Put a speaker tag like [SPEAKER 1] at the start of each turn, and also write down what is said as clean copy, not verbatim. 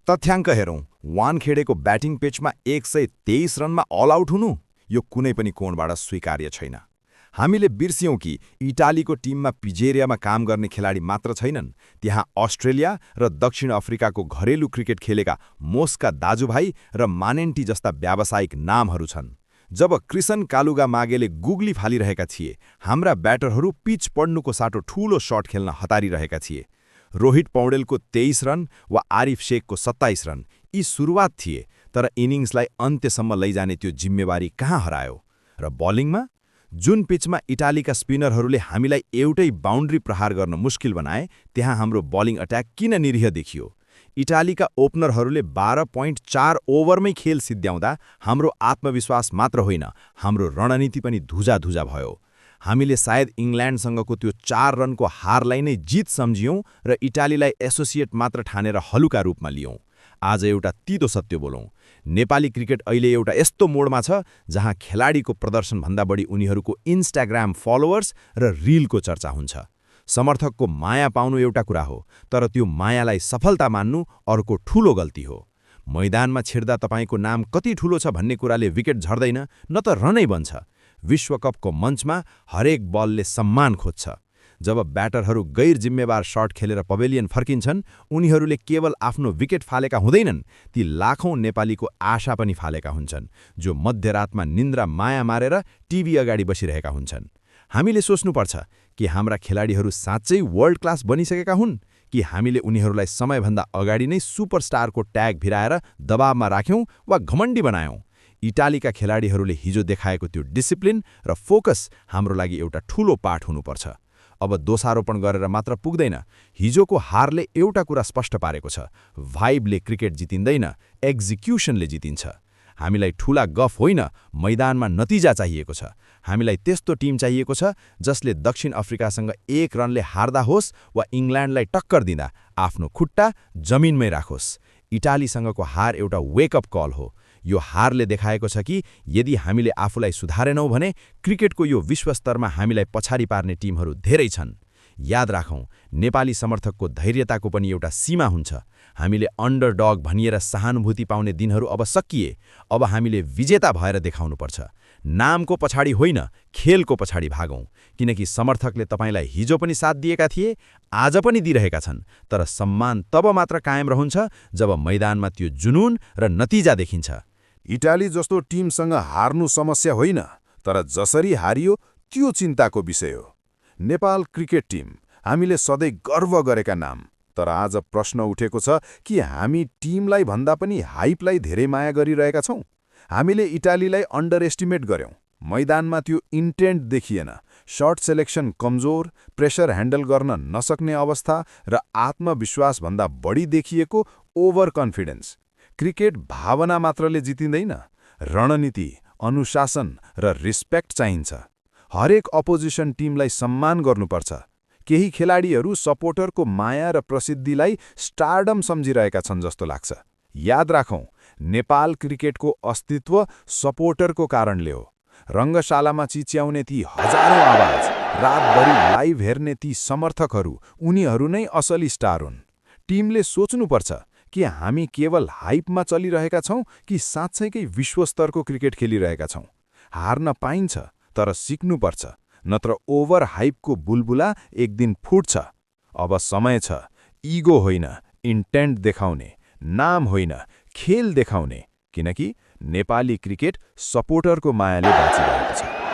[SPEAKER 1] तथ्याङ्क हेरौँ। वानखेडेको ब्याटिङ पिचमा 123 रनमा अल आउट हुनु यो कुनै पनि कोणबाट स्वीकार्य छैन। हामीले बिर्स्यौँ कि इटालीको टिममा पिजेरियामा काम गर्ने खेलाडी मात्र छैनन्, त्यहाँ अस्ट्रेलिया र दक्षिण अफ्रिकाको घरेलु क्रिकेट खेलेका मोसका दाजुभाइ र मानेन्टी जस्ता व्यावसायिक नामहरू छन्। जब क्रिसन कालुगामागेले गुगली फालिरहेका थिए, हाम्रा ब्याटरहरू पिच पढ्नुको साटो ठूलो शट खेल्न हतारिरहेका थिए। रोहित पौडेलको 23 रन वा आरिफ शेखको 27 रन यी सुरुवात थिए, तर इनिङ्सलाई अन्त्यसम्म लैजाने त्यो जिम्मेवारी कहाँ हरायो? र बलिङमा जुन पिचमा इटालीका स्पिनरहरूले हामीलाई एउटै बाउन्ड्री प्रहार गर्न मुस्किल बनाए, त्यहाँ हाम्रो बलिङ अट्याक किन निरीह देखियो? इटालीका ओपनरहरूले 12.4 ओभरमै खेल सिद्ध्याउँदा हाम्रो आत्मविश्वास मात्र होइन, हाम्रो रणनीति पनि धुजा भयो। हामीले सायद इङ्ल्यान्डसँगको त्यो 4 रनको हारलाई नै जित सम्झियौँ र इटालीलाई एसोसिएट मात्र ठानेर हलुका रूपमा लियौँ। आज एउटा तीतो सत्य बोलौँ, नेपाली क्रिकेट अहिले एउटा यस्तो मोडमा छ जहाँ खेलाडीको प्रदर्शनभन्दा बढी उनीहरूको इन्स्टाग्राम फलोवर्स र रिलको चर्चा हुन्छ। समर्थकको माया पाउनु एउटा कुरा हो, तर त्यो मायालाई सफलता मान्नु अर्को ठूलो गल्ती हो। मैदानमा छिर्दा तपाईँको नाम कति ठूलो छ भन्ने कुराले विकेट झर्दैन, न त रनै बन्छ। विश्वकपको मञ्चमा हरेक बलले सम्मान खोज्छ। जब ब्याटरहरू गैर जिम्मेवार शट खेलेर पवेलियन फर्किन्छन्, उनीहरूले केवल आफ्नो विकेट फालेका हुँदैनन्, ती लाखौं नेपालीको आशा पनि फालेका हुन्छन्, जो मध्यरातमा निन्द्रा माया मारेर टिभी अगाडि बसिरहेका हुन्छन्। हामीले सोच्नुपर्छ कि हाम्रा खेलाडीहरू साँच्चै वर्ल्ड क्लास बनिसकेका हुन्, कि हामीले उनीहरूलाई समयभन्दा अगाडि नै सुपरस्टारको ट्याग भिराएर दबावमा राख्यौँ वा घमण्डी बनायौँ। इटालीका खेलाडीहरूले हिजो देखाएको त्यो डिसिप्लिन र फोकस हाम्रो लागि एउटा ठूलो पाठ हुनुपर्छ। अब दोषारोपण गरेर मात्र पुग्दैन। हिजोको हारले एउटा कुरा स्पष्ट पारेको छ, भाइबले क्रिकेट जितिँदैन, एक्जिक्युसनले जितिन्छ। हामीलाई ठूला गफ होइन, मैदानमा नतिजा चाहिएको छ। हामीलाई त्यस्तो टिम चाहिएको छ जसले दक्षिण अफ्रिकासँग 1 रनले हार्दा होस् वा इङ्ल्यान्डलाई टक्कर दिँदा आफ्नो खुट्टा जमिनमै राखोस्। इटालीसँगको हार एउटा वेकअप कल हो। यो हारले देखाएको छ कि यदि हामीले आफूलाई सुधारेनौँ भने क्रिकेटको यो विश्वस्तरमा हामीलाई पछाडि पार्ने टिमहरू धेरै छन्। याद राखौँ, नेपाली समर्थकको धैर्यताको पनि एउटा सीमा हुन्छ। हामीले अन्डरडग भनिएर सहानुभूति पाउने दिनहरू अब सकिए। अब हामीले विजेता भएर देखाउनुपर्छ। नामको पछाडि होइन, खेलको पछाडि भागौँ, किनकि समर्थकले तपाईँलाई हिजो पनि साथ दिएका थिए, आज पनि दिइरहेका छन्। तर सम्मान तब मात्र कायम रहन्छ जब मैदानमा त्यो जुनून र नतिजा देखिन्छ।
[SPEAKER 2] इटाली जस्तो टिमसँग हार्नु समस्या होइन, तर जसरी हारियो त्यो चिन्ताको विषय हो। नेपाल क्रिकेट टिम हामीले सधैँ गर्व गरेका नाम, तर आज प्रश्न उठेको छ कि हामी टिमलाई भन्दा पनि हाइपलाई धेरै माया गरिरहेका छौँ। हामीले इटालीलाई अन्डर एस्टिमेट गर्यौँ। मैदानमा त्यो इन्टेन्ट देखिएन। शट सेलेक्सन कमजोर, प्रेसर ह्यान्डल गर्न नसक्ने अवस्था र आत्मविश्वासभन्दा बढी देखिएको ओभर कन्फिडेन्स। क्रिकेट भावना मात्रले जितिँदैन, रणनीति, अनुशासन र रिस्पेक्ट चाहिन्छ। हरेक अपोजिसन टिमलाई सम्मान गर्नुपर्छ। केही खेलाडीहरू सपोर्टरको माया र प्रसिद्धिलाई स्टारडम सम्झिरहेका छन् जस्तो लाग्छ। याद राखौँ, नेपाल क्रिकेटको अस्तित्व सपोर्टरको कारणले हो। रङ्गशालामा चिच्याउने ती हजारौं आवाज, रातभरि लाइभ हेर्ने ती समर्थकहरू, उनीहरू नै असली स्टार हुन्। टिमले सोच्नुपर्छ कि हामी केवल हाइपमा चलिरहेका छौँ कि साँच्चैकै विश्वस्तरको क्रिकेट खेलिरहेका छौँ। हार्न पाइन्छ, तर सिक्नुपर्छ, नत्र ओभर हाइपको बुलबुला एक दिन फुट्छ। अब समय छ इगो होइन, इन्टेन्ट देखाउने, नाम होइन, खेल देखाउने, किनकि नेपाली क्रिकेट सपोर्टरको मायाले बाँचिरहेको छ।